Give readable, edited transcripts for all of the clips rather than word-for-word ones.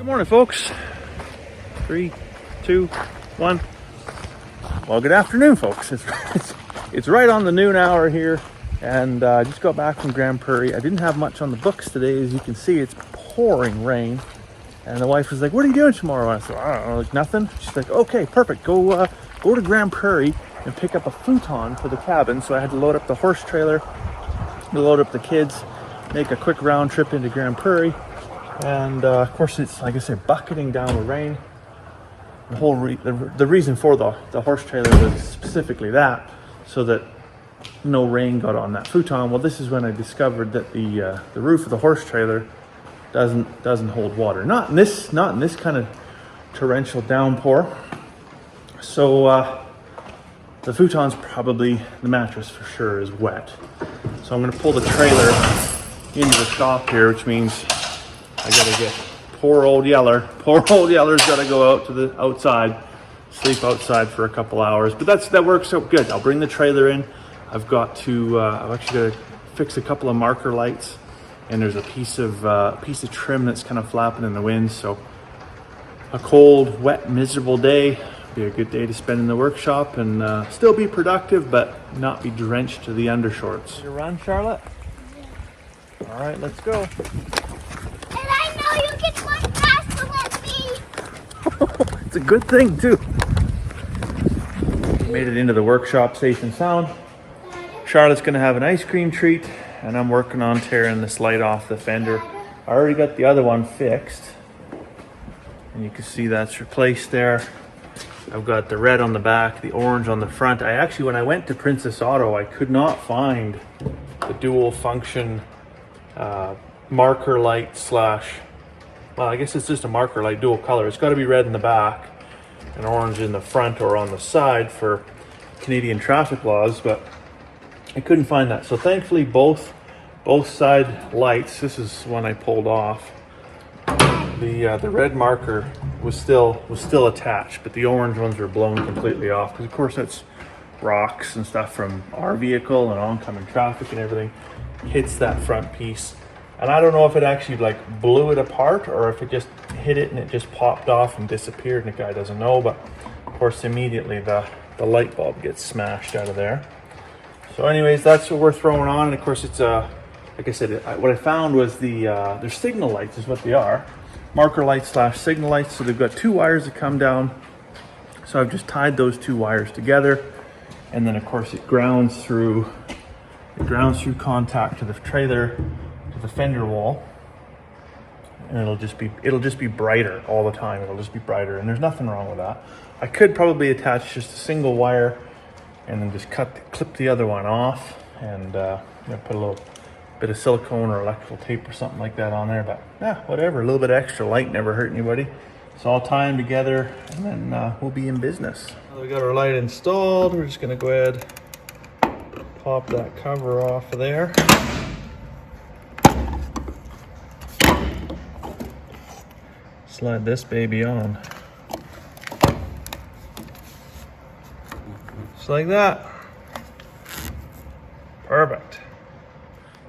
Good morning, folks. 3, 2, 1. Well, good afternoon, folks. It's right on the noon hour here, and I just got back from Grand Prairie. I didn't have much on the books today. As you can see, it's pouring rain. And the wife was like, "What are you doing tomorrow?" And I said, "I don't know, like nothing." She's like, "Okay, perfect. Go to Grand Prairie and pick up a futon for the cabin." So I had to load up the horse trailer, load up the kids, make a quick round trip into Grand Prairie. And of course, it's, like I said, bucketing down with rain. The reason for the horse trailer was specifically that, so that no rain got on that futon. Well, this is when I discovered that the roof of the horse trailer doesn't hold water. Not in this kind of torrential downpour. So the futon's probably, the mattress for sure is wet. So I'm going to pull the trailer into the shop here, which means I gotta get poor old Yeller's gotta go out to the outside, sleep outside for a couple hours. But that works out good. I'll bring the trailer in. I've actually got to fix a couple of marker lights, and there's a piece of trim that's kind of flapping in the wind. So a cold, wet, miserable day. Be a good day to spend in the workshop and still be productive, but not be drenched to the undershorts. You run, Charlotte? All right, let's go. You can run faster with me. It's a good thing too. Made it into the workshop safe and sound. Charlotte's gonna have an ice cream treat, and I'm working on tearing this light off the fender. I already got the other one fixed, and you can see that's replaced there. I've got the red on the back, the orange on the front. When I went to Princess Auto, I could not find the dual function marker light slash, well, I guess it's just a marker light, dual color. It's got to be red in the back and orange in the front or on the side for Canadian traffic laws, but I couldn't find that. So thankfully both side lights, this is one I pulled off. The red marker was still attached, but the orange ones were blown completely off, because of course that's rocks and stuff from our vehicle and oncoming traffic and everything hits that front piece. And I don't know if it actually like blew it apart or if it just hit it and it just popped off and disappeared, and the guy doesn't know. But of course immediately the light bulb gets smashed out of there. So anyways, that's what we're throwing on. And of course it's like I said, what I found was they're signal lights is what they are. Marker lights slash signal lights. So they've got two wires that come down. So I've just tied those two wires together. And then of course it grounds through contact to the trailer, the fender wall, and it'll just be brighter all the time. It'll just be brighter, and there's nothing wrong with that. I could probably attach just a single wire and then just clip the other one off, and put a little bit of silicone or electrical tape or something like that on there. But yeah, whatever, a little bit of extra light never hurt anybody. So I'll tie them together, and then we'll be in business. We got our light installed. We're just gonna go ahead, pop that cover off of there. Slide this baby on. Just like that. Perfect.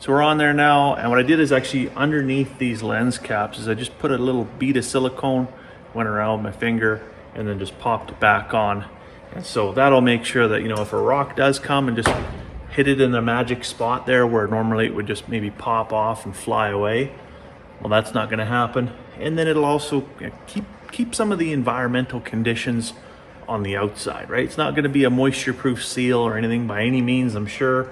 So we're on there now, and what I did is actually underneath these lens caps is I just put a little bead of silicone, went around my finger, and then just popped it back on. And so that'll make sure that, if a rock does come and just hit it in the magic spot there where normally it would just maybe pop off and fly away, well, that's not going to happen. And then it'll also keep some of the environmental conditions on the outside, right? It's not going to be a moisture-proof seal or anything by any means, I'm sure.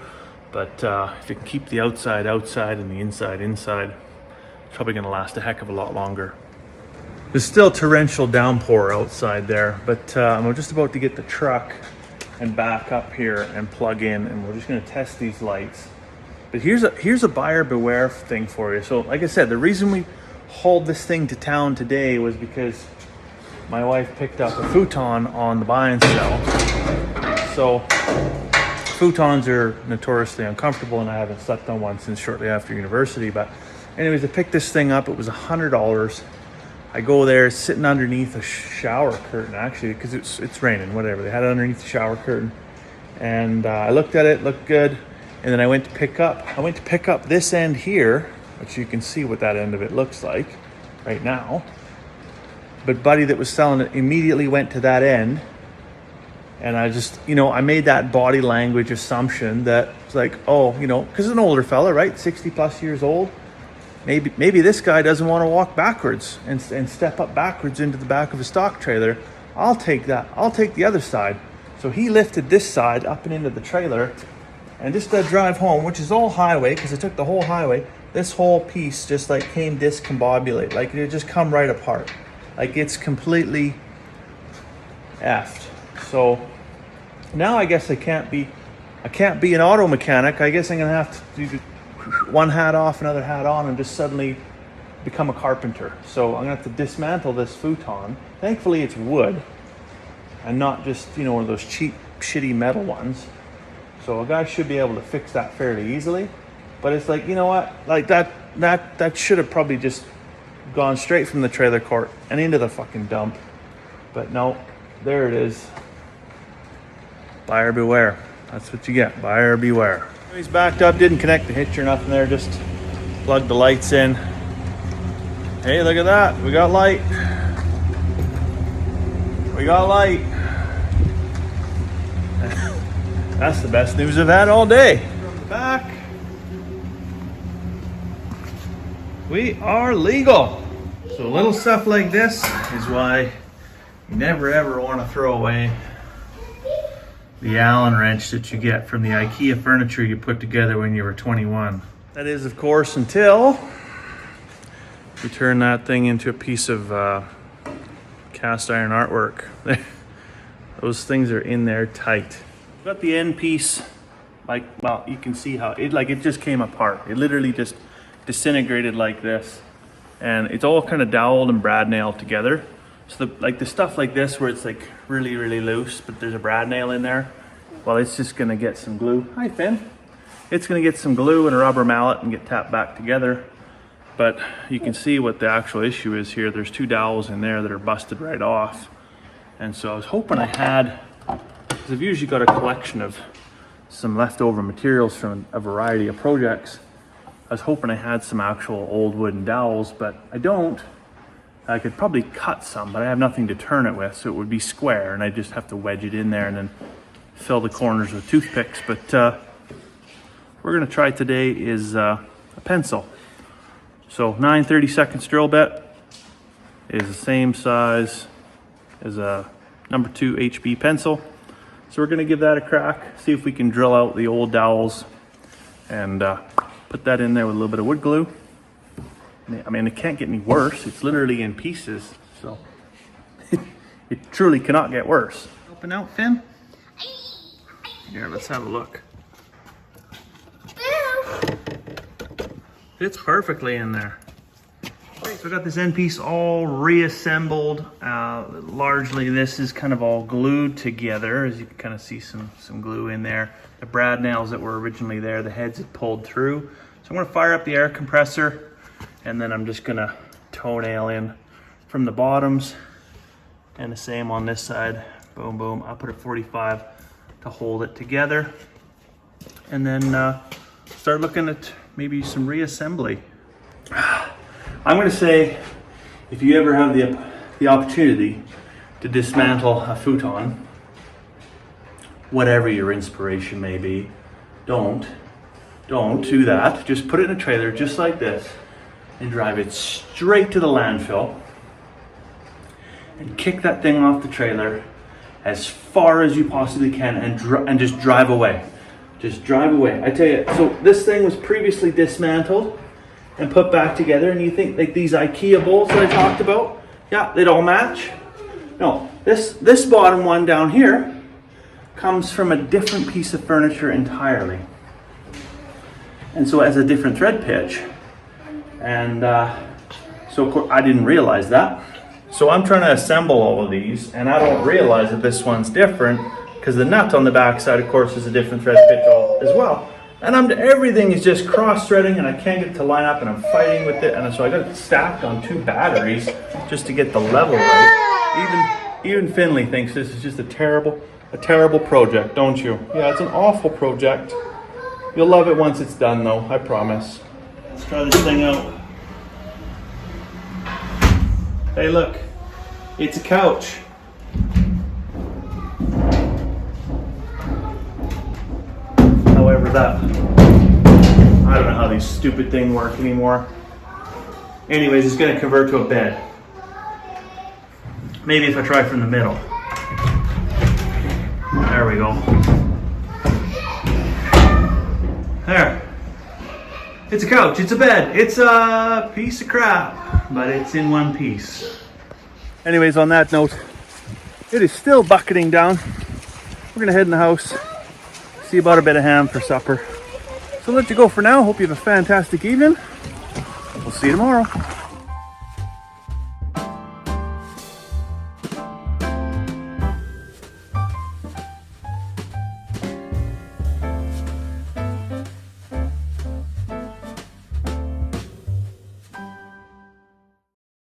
But if it can keep the outside and the inside, it's probably going to last a heck of a lot longer. There's still torrential downpour outside there, but I'm just about to get the truck and back up here and plug in, and we're just going to test these lights. But here's a buyer beware thing for you. So like I said, the reason we hauled this thing to town today was because my wife picked up a futon on the buy and sell. So futons are notoriously uncomfortable, and I haven't slept on one since shortly after university. But anyways, I picked this thing up. It was $100. I go there, it's sitting underneath a shower curtain, actually, because it's raining, whatever. They had it underneath the shower curtain. And I looked at it, looked good. And then I went to pick up this end here, which you can see what that end of it looks like right now. but buddy that was selling it immediately went to that end. And I just, I made that body language assumption that it's like, oh, because it's an older fella, right? 60 plus years old. Maybe this guy doesn't want to walk backwards and step up backwards into the back of a stock trailer. I'll take that. I'll take the other side. So he lifted this side up and into the trailer, and just that drive home, which is all highway, because I took the whole highway, this whole piece just like came discombobulate. Like it just come right apart. Like it's completely effed. So now I guess I can't be an auto mechanic. I guess I'm gonna have to do one hat off, another hat on, and just suddenly become a carpenter. So I'm gonna have to dismantle this futon. Thankfully it's wood and not just one of those cheap shitty metal ones. So a guy should be able to fix that fairly easily. But it's like, what? Like that should have probably just gone straight from the trailer court and into the fucking dump. But no, there it is. Buyer beware. That's what you get. Buyer beware. He's backed up, didn't connect the hitch or nothing there, just plugged the lights in. Hey, look at that. We got light. We got light. That's the best news I've had all day. From the back, we are legal. So little stuff like this is why you never ever want to throw away the Allen wrench that you get from the IKEA furniture you put together when you were 21. That is, of course, until you turn that thing into a piece of cast iron artwork. Those things are in there tight. We've got the end piece, you can see how it just came apart. It literally just disintegrated like this, and it's all kind of doweled and brad nailed together. So the stuff like this where it's like really, really loose, but there's a brad nail in there, well, it's just gonna get some glue. Hi, Finn. It's gonna get some glue and a rubber mallet and get tapped back together. But you can see what the actual issue is here. There's 2 dowels in there that are busted right off. And so I was hoping I had, because I've usually got a collection of some leftover materials from a variety of projects. I was hoping I had some actual old wooden dowels, but I don't. I could probably cut some, but I have nothing to turn it with, so it would be square, and I just have to wedge it in there and then fill the corners with toothpicks. But we're gonna try today is a pencil. So 9/32 drill bit is the same size as a number 2 HB pencil. So we're gonna give that a crack, see if we can drill out the old dowels and put that in there with a little bit of wood glue. I mean, it can't get any worse. It's literally in pieces, so it truly cannot get worse. Open out, Finn? Here, let's have a look. Fits perfectly in there. Okay, so I got this end piece all reassembled. Largely, this is kind of all glued together, as you can kind of see some glue in there. The brad nails that were originally there, the heads had pulled through. So I'm gonna fire up the air compressor, and then I'm just gonna toenail in from the bottoms, and the same on this side. Boom, boom. I'll put a 45 to hold it together, and then start looking at maybe some reassembly. I'm gonna say, if you ever have the opportunity to dismantle a futon, whatever your inspiration may be, don't do that. Just put it in a trailer just like this and drive it straight to the landfill and kick that thing off the trailer as far as you possibly can and just drive away. Just drive away. I tell you, so this thing was previously dismantled and put back together, and you think like these IKEA bolts that I talked about, yeah, they'd all match. No, this bottom one down here comes from a different piece of furniture entirely. And so it has a different thread pitch. And so of course I didn't realize that. So I'm trying to assemble all of these, and I don't realize that this one's different because the nut on the back side, of course, is a different thread pitch as well. And everything is just cross-threading, and I can't get it to line up, and I'm fighting with it. And so I got it stacked on 2 batteries just to get the level right. Even Finley thinks this is just a terrible project, don't you? Yeah, it's an awful project. You'll love it once it's done, though, I promise. Let's try this thing out. Hey, look, It's a couch. However, I don't know how these stupid things work anymore. Anyways, it's going to convert to a bed. Maybe if I try from the middle. There we go. There. It's a couch, it's a bed, it's a piece of crap, but it's in one piece. Anyways, on that note, it is still bucketing down. We're gonna head in the house, see about a bit of ham for supper. So I'll let you go for now. Hope you have a fantastic evening. We'll see you tomorrow.